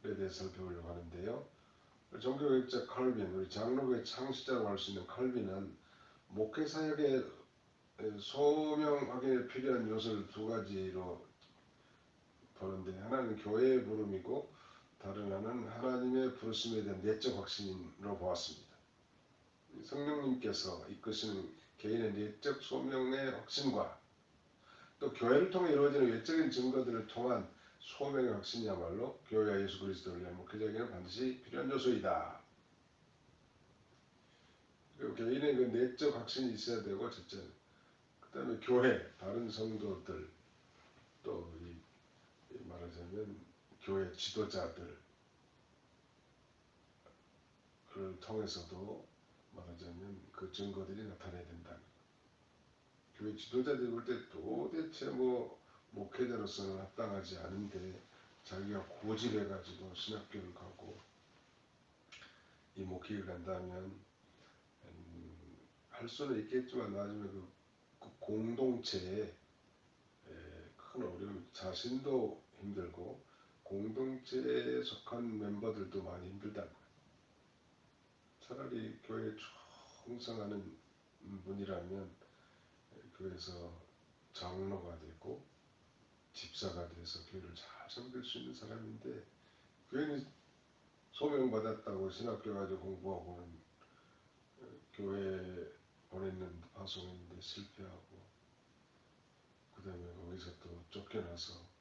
대해서 살펴보려고 하는데요. 종교개혁자 칼빈, 우리 장로교의 창시자라고 할 수 있는 칼빈은 목회사역의 소명 확인에 필요한 요소를 두 가지로 보는데 하나는 교회의 부름이고 다른 하나는 하나님의 부르심에 대한 내적 확신으로 보았습니다. 성령님께서 이끄시는 개인의 내적 소명의 확신과 또 교회를 통해 이루어지는 외적인 증거들을 통한 소명의 확신이야말로 교회와 예수 그리스도를 위한 목회자에게는 반드시 필요한 요소이다. 그리고 개인의 그 내적 확신이 있어야 되고 첫째는 그 다음에 교회, 다른 성도들 또 말하자면 교회 지도자들을 통해서도 말하자면 그 증거들이 나타나야 된다. 교회 지도자들이 볼 때 도대체 뭐 목회자로서는 합당하지 않은데 자기가 고집해가지고 신학교를 가고 이 목회를 간다면 할 수는 있겠지만 나중에 그 공동체에 큰 어려움, 자신도 힘들고 공동체에 속한 멤버들도 많이 힘들다. 차라리 교회에 충성하는 분이라면 교회에서 장로가 되고 집사가 돼서 교회를 잘 섬길 수 있는 사람인데 교회는 소명받았다고 신학교 가지고 공부하고는 교회 보냈는 파송했는데 실패하고 그 다음에 거기서 또 쫓겨나서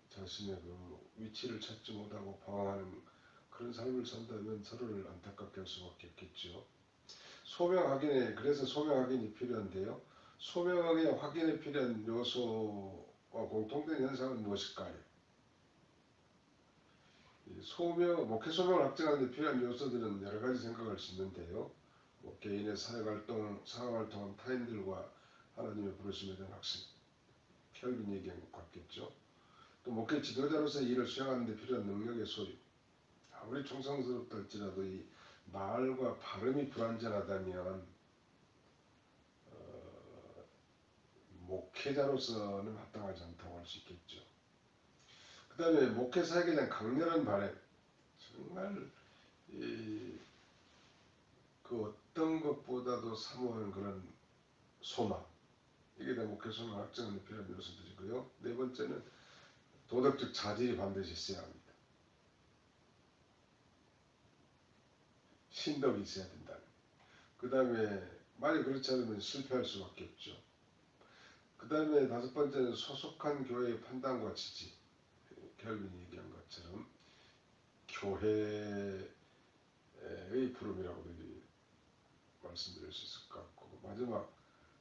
자신의 그 위치를 찾지 못하고 방황하는 그런 삶을 산다면 서로를 안타깝게 할 수밖에 없겠죠. 소명 확인에 그래서 소명 확인이 필요한데요. 소명 확인에 필요한 요소와 공통된 현상은 무엇일까요? 목회 소명을 확증하는 데 필요한 요소들은 여러 가지 생각할 수 있는데요. 개인의 사회활동한 타인들과 하나님의 부르심에 대한 확신. 켈빈이 얘기한 것 같겠죠. 또 목회 지도자로서 일을 수행하는 데 필요한 능력의 소유. 아무리 충성스럽다 할지라도 이 말과 발음이 불완전하다면 목회자로서는 합당하지 않다고 할 수 있겠죠. 그 다음에 목회 사역에 대한 강렬한 바람. 정말 그 어떤 것보다도 사모하는 그런 소망. 이게 다 목회 소망 확정에 필요한 요소들이고요. 네 번째는 도덕적 자질이 반드시 있어야 합니다. 신덕이 있어야 된다. 그 다음에 만약 그렇지 않으면 실패할 수밖에 없죠. 그 다음에 다섯 번째는 소속한 교회의 판단과 지지. 켈빈이 얘기한 것처럼 교회의 부름이라고 말씀드릴 수 있을 것 같고, 마지막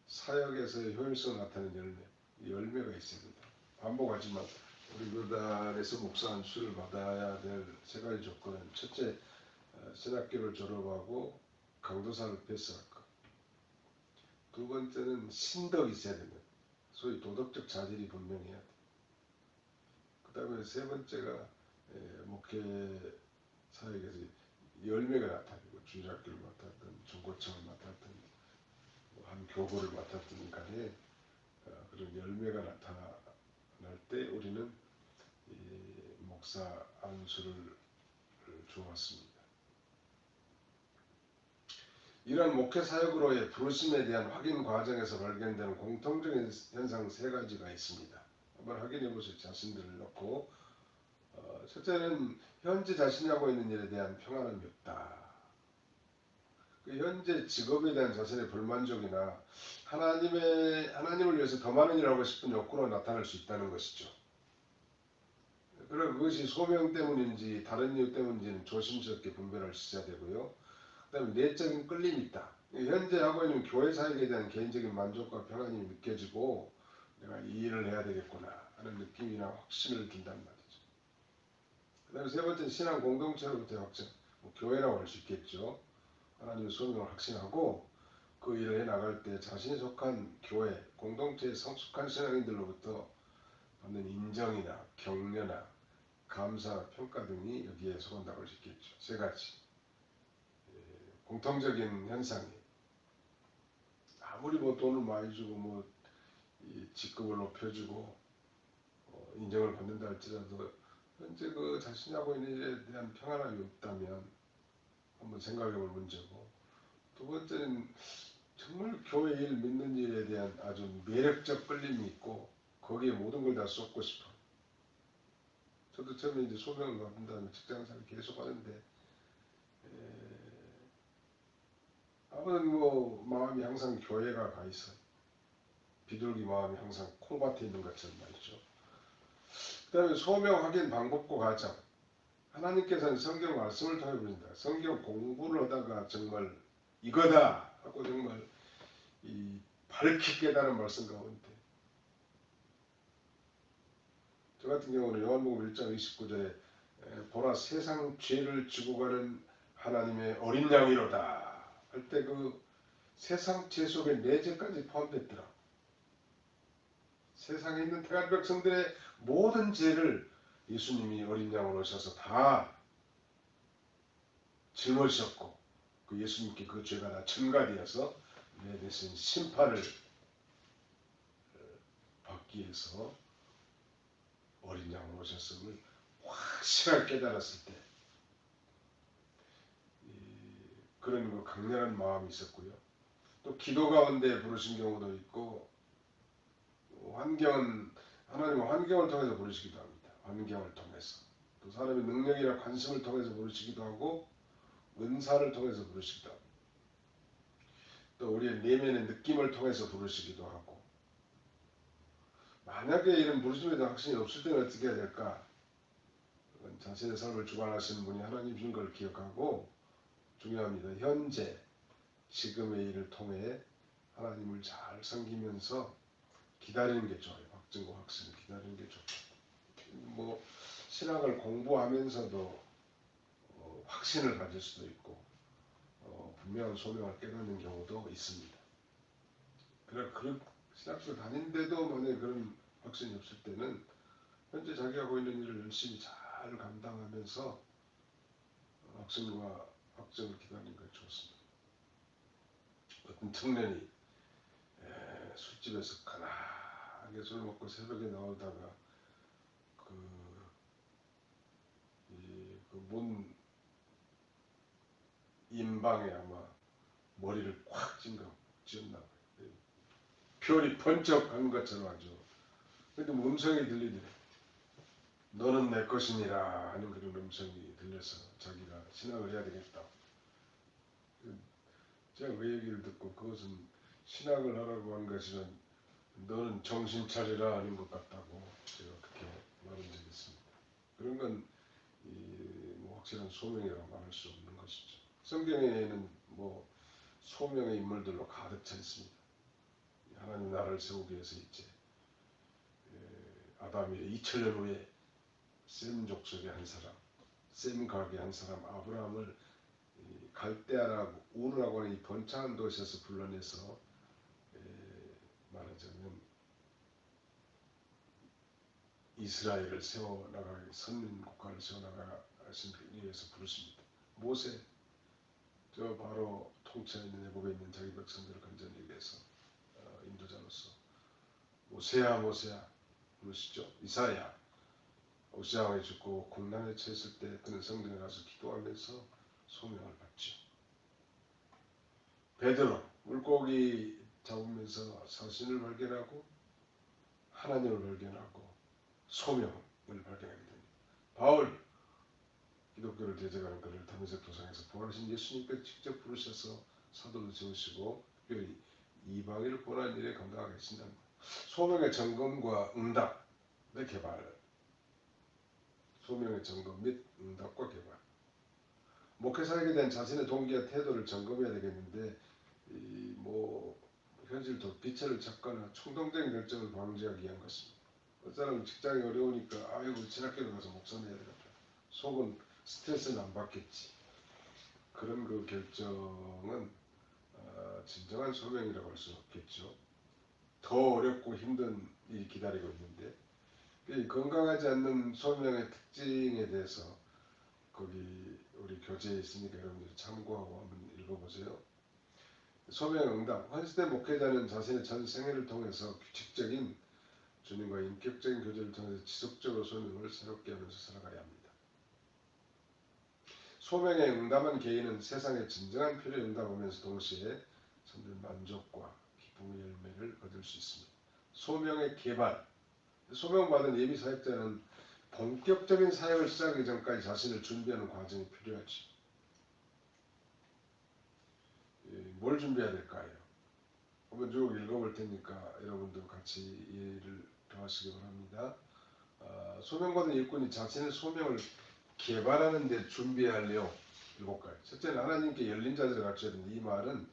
사역에서의 효율성을 나타내는 열매. 열매가 있어야 된다. 반복하지만 우리 교단에서 목사 안수를 받아야 될 세 가지 조건은 첫째, 신학교를 졸업하고 강도사를 패스할 것. 두 번째는 신덕이 있어야 된다. 소위 도덕적 자질이 분명해야 돼. 그 다음에 세 번째가 목회 사역에서 열매가 나타나고 주일학교를 맡았던 중고청을 맡았던 한 교구를 맡았던 간에 그런 열매가 나타날 때 우리는 목사 안수를 주었습니다. 이러한 목회 사역으로의 부르심에 대한 확인 과정에서 발견되는 공통적인 현상 세 가지가 있습니다. 한번 확인해 보세요. 자신들을 놓고. 첫째는 현재 자신이 하고 있는 일에 대한 평안함이 없다. 그 현재 직업에 대한 자신의 불만족이나 하나님을 위해서 더 많은 일을 하고 싶은 욕구로 나타날 수 있다는 것이죠. 그러나 그것이 소명 때문인지 다른 이유 때문인지는 조심스럽게 분별할 수 있어야 되고요. 그 다음에 내적인 끌림이 있다. 현재 하고 있는 교회 사역에 대한 개인적인 만족과 평안이 느껴지고 내가 이 일을 해야 되겠구나 하는 느낌이나 확신을 든단 말이죠. 그 다음에 세 번째는 신앙 공동체로부터의 확증. 교회라고 할 수 있겠죠. 하나님의 소명을 확신하고 그 일을 해나갈 때 자신이 속한 교회, 공동체의 성숙한 신앙인들로부터 받는 인정이나 격려나 감사, 평가 등이 여기에 속한다고 할 수 있겠죠. 세 가지 공통적인 현상이 아무리 뭐 돈을 많이 주고 뭐 직급을 높여주고 인정을 받는다 할지라도 현재 그 자신이 하고 있는 일에 대한 평안함이 없다면 한번 생각해볼 문제고, 두 번째는 정말 교회 일 믿는 일에 대한 아주 매력적 끌림이 있고 거기에 모든 걸 다 쏟고 싶어. 저도 처음에 이제 소명을 받은 다음에 직장생활 계속 하는데 아무튼 뭐 마음이 항상 교회가 가 있어. 비둘기 마음이 항상 콩밭에 있는 것처럼 말이죠. 그 다음에 소명 확인 방법과 과정. 하나님께서는 성경 말씀을 통해 보신다. 성경 공부를 하다가 정말 이거다 하고 정말 이 밝히 깨달은 말씀 가운데, 저 같은 경우는 요한복음 1장 29절에 보라 세상 죄를 지고 가는 하나님의 어린 양이로다 할 때 그 세상 죄 속에 내 죄까지 포함됐더라. 세상에 있는 택한 백성들의 모든 죄를 예수님이 어린 양으로 오셔서 다 짊어지셨고 그 예수님께 그 죄가 다 전가되어서 내 대신 심판을 받기 위해서 어린 양으로 오셨음을 확실하게 깨달았을 때 그런 그 강렬한 마음이 있었고요. 또 기도 가운데 부르신 경우도 있고, 환경은 하나님은 환경을 통해서 부르시기도 합니다. 환경을 통해서 또 사람의 능력이나 관심을 통해서 부르시기도 하고 은사를 통해서 부르시기도 합니다. 또 우리의 내면의 느낌을 통해서 부르시기도 하고, 만약에 이런 부르심에 대한 확신이 없을 때는 어떻게 해야 될까? 자신의 삶을 주관하시는 분이 하나님이신 걸 기억하고, 중요합니다. 현재 지금의 일을 통해 하나님을 잘 섬기면서 기다리는 게 좋아요. 확증과 확신을 기다리는 게 좋고, 뭐 신학을 공부하면서도 확신을 가질 수도 있고 분명한 소명을 깨닫는 경우도 있습니다. 그러나 그 신학교 다닌데도 만약에 그런 확신이 없을 때는 현재 자기가 하고 있는 일을 열심히 잘 감당하면서 확신과 확정을 기다리는 것이 좋습니다. 어떤 청년이 술집에서 가난하게 술 먹고 새벽에 나오다가 문 인방에 아마 머리를 콱 찧었나 봐요. 별이 번쩍한 것처럼 아주. 근데 음성이 들리더래. 너는 내 것이니라 하는 그런 음성이 들려서 자기가 신앙을 해야 되겠다. 제가 그 얘기를 듣고 그것은 신앙을 하라고 한 것이면 너는 정신 차리라 하는 것 같다고 제가 그렇게 말한 적이 있습니다. 그런 건 뭐 확실한 소명이라고 말할 수 없는 것이죠. 성경에는 뭐 소명의 인물들로 가득 차 있습니다. 하나님 나라를 세우기 위해서 이제 아담이 2000년 후에 셈 족속의 한 사람, 셈 가게의 한 사람 아브라함을 갈대아라고 우르라고 하는 이 번창한 도시에서 불러내서 말하자면 이스라엘을 세워나가기 선민 국가를 세워나가신 위해서 부르십니다. 모세 저 바로 통치하에 있는 애국에 있는 자기 백성들을 건져내기 위해서 인도자로서 모세야 부르시죠. 이사야 오시아왕이 죽고 공난에 처했을 때 그는 성전에 가서 기도하면서 소명을 받죠. 베드로 물고기 잡으면서 사신을 발견하고 하나님을 발견하고 소명을 발견하게 됩니다. 바울 기독교를 대적하는 그를 다메섹 도상에서 부활하신 예수님께서 직접 부르셔서 사도를 세우시고 특별히 이방인을 보호하는 일에 감당하게 하신답니다. 소명의 점검과 응답의 개발, 소명의 점검 및 응답과 개발. 목회사에게 대한 자신의 동기와 태도를 점검해야 되겠는데 뭐 현실도 빛을 찾거나 충동적인 결정을 방지하기 위한 것입니다. 어떤 사람은 직장이 어려우니까 아이고 진학교를 가서 목사해야 되겠다. 속은 스트레스는 안 받겠지. 그런 그 결정은 진정한 소명이라고 할 수는 없겠죠. 더 어렵고 힘든 일이 기다리고 있는데 건강하지 않는 소명의 특징에 대해서 거기 우리 교재에 있으니까 여러분들이 참고하고 한번 읽어보세요. 소명 응답. 헌신된 목회자는 자신의 전 생애를 통해서 규칙적인 주님과 인격적인 교제를 통해서 지속적으로 소명을 새롭게 하면서 살아가야 합니다. 소명에 응답한 개인은 세상의 진정한 필요에 응답하면서 동시에 참된 만족과 기쁨의 열매를 거둘 수 있습니다. 소명의 개발. 소명받은 예비 사역자는 본격적인 사역을 시작하기 전까지 자신을 준비하는 과정이 필요하지. 뭘 준비해야 될까요? 한번 쭉 읽어볼 테니까 여러분도 같이 이해를 더하시기 바랍니다. 소명받은 일꾼이 자신의 소명을 개발하는 데 준비해야 할 내용 7가지. 첫째는 하나님께 열린 자세를 갖춰야 된다. 이 말은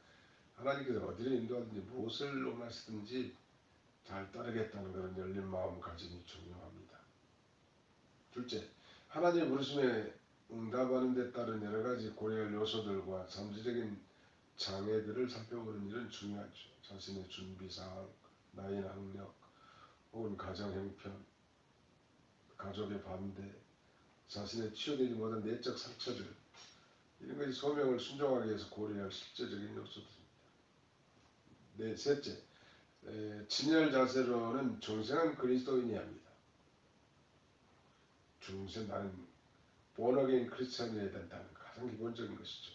하나님께서 어디를 인도하든지 무엇을 원하시든지 잘 따르겠다는 그런 열린 마음가짐이 중요합니다. 둘째, 하나님의 부르심에 응답하는 데 따른 여러 가지 고려할 요소들과 잠재적인 장애들을 살펴보는 일은 중요하죠. 자신의 준비사항, 나이나 학력, 혹은 가정 형편, 가족의 반대, 자신의 치유되지 못한 내적 상처들, 이런 것이 소명을 순종하기 위해서 고려할 실제적인 요소들입니다. 셋째, 진열 자세로는 중생한 그리스도인이 합니다. 나는 본어게인 크리스찬이어야 된다는 가장 기본적인 것이죠.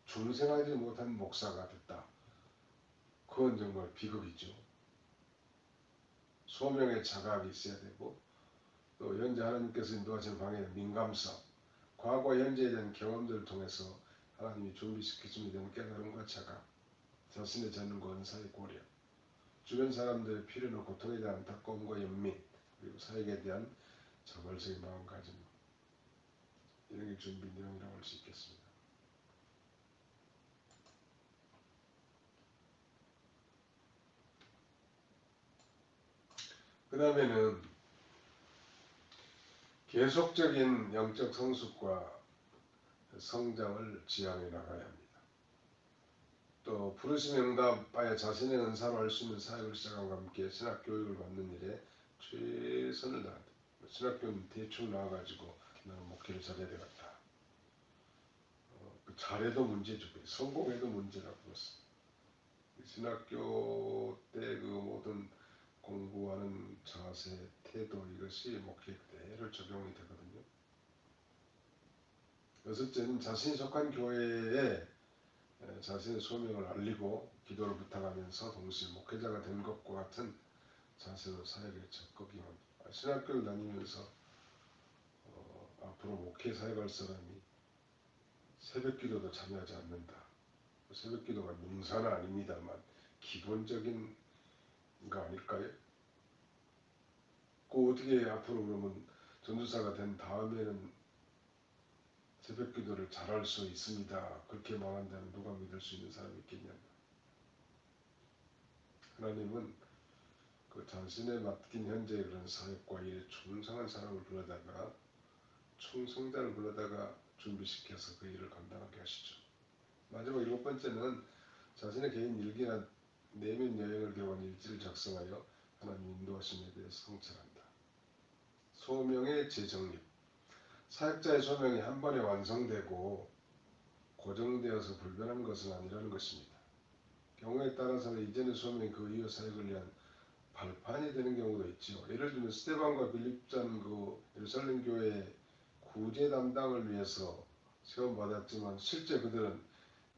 중생하지 못한 목사가 됐다. 그건 정말 비극이죠. 소명의 자각이 있어야 되고 또 현재 하나님께서 인도하시는 방향의 민감성, 과거 현재에 대한 경험들을 통해서 하나님이 준비시켜주면 되는 깨달음과 자각, 자신의 재능과 은사의 고려, 주변 사람들의 필요나 고통에 대한 안타까움과 연민, 그리고 사역에 대한 자발적인 마음가짐, 이런 게 준비 내용이라고 할 수 있겠습니다. 그 다음에는 계속적인 영적 성숙과 성장을 지향해 나가야 합니다. 또 부르심에 응답하여 자신의 은사로 할 수 있는 사역을 시작함과 함께 신학 교육을 받는 일에 최선을 다한다. 신학교는 대충 나와가지고 나는 목회를 잘해야 되겠다. 잘해도 문제죠. 성공해도 문제라고 그랬어. 신학교 때 그 모든 공부하는 자세, 태도 이것이 목회에 그대로 적용이 되거든요. 여섯째는 자신이 속한 교회에 자신의 소명을 알리고 기도를 부탁하면서 동시에 목회자가 된 것과 같은 자세로 사역에 적극 임합니다. 신학교를 다니면서 앞으로 목회 사역할 사람이 새벽기도도 참여하지 않는다. 새벽기도가 명사는 아닙니다만 기본적인 거 아닐까요? 그 어떻게 앞으로 그러면 전도사가 된 다음에는 새벽기도를 잘할 수 있습니다. 그렇게 말한다면 누가 믿을 수 있는 사람이 있겠냐? 하나님은 그 자신의 맡긴 현재의 그런 사역과 일에 충성한 사람을 불러다가 충성자를 불러다가 준비시켜서 그 일을 감당하게 하시죠. 마지막 7번째는 자신의 개인 일기나 내면 여행을 기록한 일지를 작성하여 하나님 인도하심에 대해 성찰한다. 소명의 재정립. 사역자의 소명이 한 번에 완성되고 고정되어서 불변한 것은 아니라는 것입니다. 경우에 따라서는 이전의 소명이 그 이후 사역을 위한 발판이 되는 경우도 있죠. 예를 들면 스데반과 빌립자는 그 예루살렘 교회 구제 담당을 위해서 세움받았지만 실제 그들은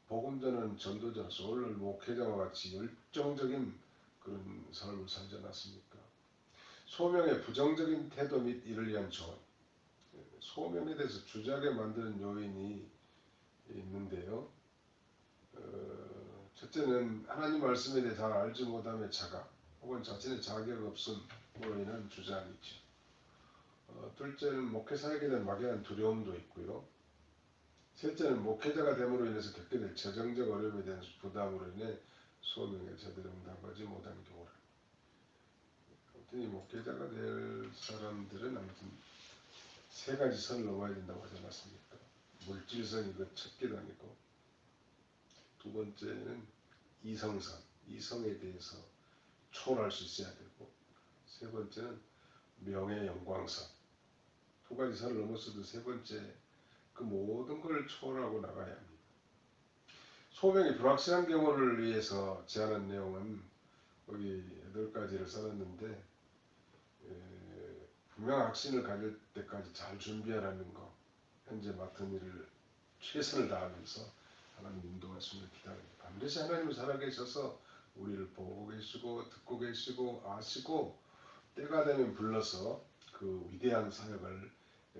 복음 전하는 전도자로서 오늘 목회자와 같이 열정적인 그런 삶을 살지 않았습니까? 소명의 부정적인 태도 및 이를 위한 조언. 소명에 대해서 주저하게 만드는 요인이 있는데요. 첫째는 하나님 말씀에 대해 잘 알지 못함의 자각 혹은 자신의 자격 없음으로 인한 주저함이죠. 둘째는 목회 사역에 대한 막연한 두려움도 있고요. 셋째는 목회자가 됨으로 인해서 겪게 될 재정적 어려움에 대한 부담으로 인해 소명에 제대로 응답하지 못하는 경우라. 아무튼 이 목회자가 될 사람들은 아무튼 세 가지 선을 넘어야 된다고 하지 않았습니까? 물질선이 그 첫 계단이고, 두 번째는 이성선, 이성에 대해서 초월할 수 있어야 되고, 세 번째는 명예 영광선. 두 가지 선을 넘어서도 세 번째 그 모든 걸 초월하고 나가야 합니다. 소명이 불확실한 경우를 위해서 제안한 내용은 거기 8가지를 써놨는데 분명 확신을 가질 때까지 잘 준비하라는 거, 현재 맡은 일을 최선을 다하면서 하나님 인도하심을 기다립니다. 반드시 하나님은 살아계셔서 우리를 보고 계시고 듣고 계시고 아시고 때가 되면 불러서 그 위대한 사역을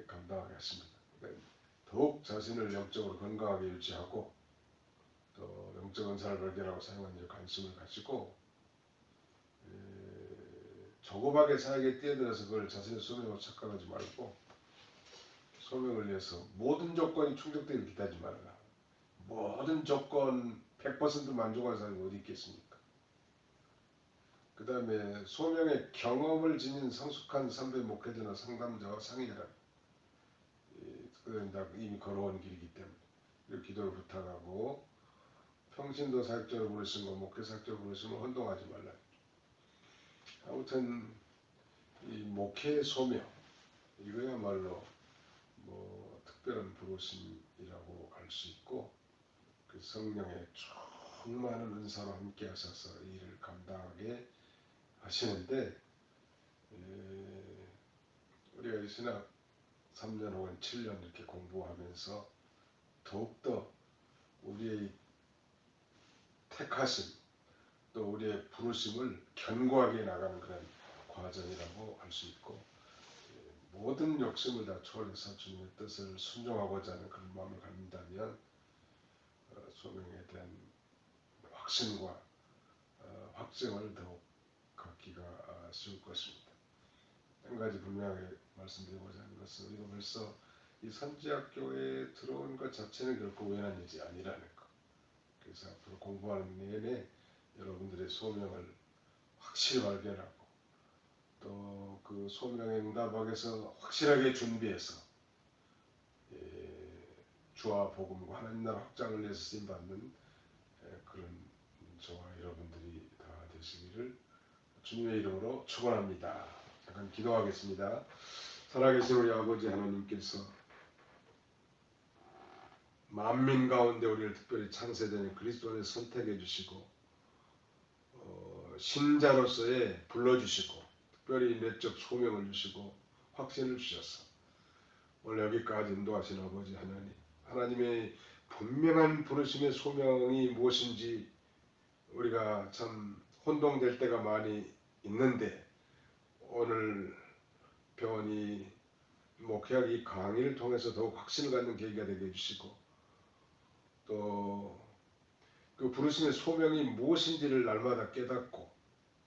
감당하게 하십니다. 그러니까 더욱 자신을 영적으로 건강하게 유지하고 또 영적 은사를 발견하고 사용하는 데 관심을 가지고 조급하게 사역에 뛰어들어서 그걸 자신의 소명으로 착각하지 말고 소명을 위해서 모든 조건이 충족되길 기다리지 말아라. 모든 조건 100% 만족한 사람이 어디 있겠습니까? 그 다음에 소명의 경험을 지닌 성숙한 선배 목회자나 상담자와 상의하라. 그건 이미 걸어온 길이기 때문에 이렇게 기도를 부탁하고 평신도 사역자로 부르신 거 목회 사역자로 부르시면 혼동하지 말라. 아무튼 이 목회의 소명 이거야말로 뭐 특별한 부르심이라고 할 수 있고 그 성령의 충만한 은사로 함께 하셔서 이 일을 감당하게 하시는데 우리가 신학 3년 혹은 7년 이렇게 공부하면서 더욱더 우리의 택하심 또 우리의 부르심을 견고하게 나가는 그런 과정이라고 할 수 있고 모든 욕심을 다 초월해서 주님의 뜻을 순종하고자 하는 그런 마음을 갖는다면 소명에 대한 확신과 확증을 더욱 갖기가 쉬울 것입니다. 한 가지 분명하게 말씀드리고자 하는 것은 우리가 벌써 이 선지학교에 들어온 것 자체는 결코 우연한 일이 아니라는 것. 그래서 앞으로 공부하는 내내 여러분들의 소명을 확실히 발견하고 또 그 소명에 응답하기 위해서 확실하게 준비해서 주와 복음과 하나님 나라 확장을 위해서 쓰임받는 그런 저와 여러분들이 다 되시기를 주님의 이름으로 축원합니다. 잠깐 기도하겠습니다. 살아계신 우리 아버지 하나님께서 만민 가운데 우리를 특별히 창세전에 그리스도 안에 선택해 주시고 신자로서의 불러주시고 특별히 내적 소명을 주시고 확신을 주셔서 오늘 여기까지 인도하신 아버지 하나님, 하나님의 분명한 부르심의 소명이 무엇인지 우리가 참 혼동될 때가 많이 있는데 오늘 배운 이 목회학 이 강의를 통해서 더욱 확신을 갖는 계기가 되게 해주시고 또 그 부르심의 소명이 무엇인지를 날마다 깨닫고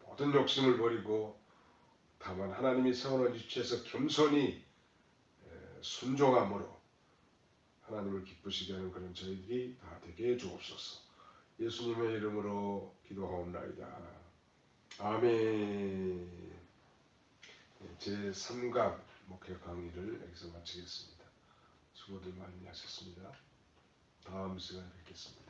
모든 욕심을 버리고 다만 하나님이 세워놓은 위치에서 겸손히 순종함으로 하나님을 기쁘시게 하는 그런 저희들이 다 되게 해 주옵소서. 예수님의 이름으로 기도하옵나이다. 아멘. 제3강 목회 강의를 여기서 마치겠습니다. 수고들 많이 하셨습니다. 다음 시간에 뵙겠습니다.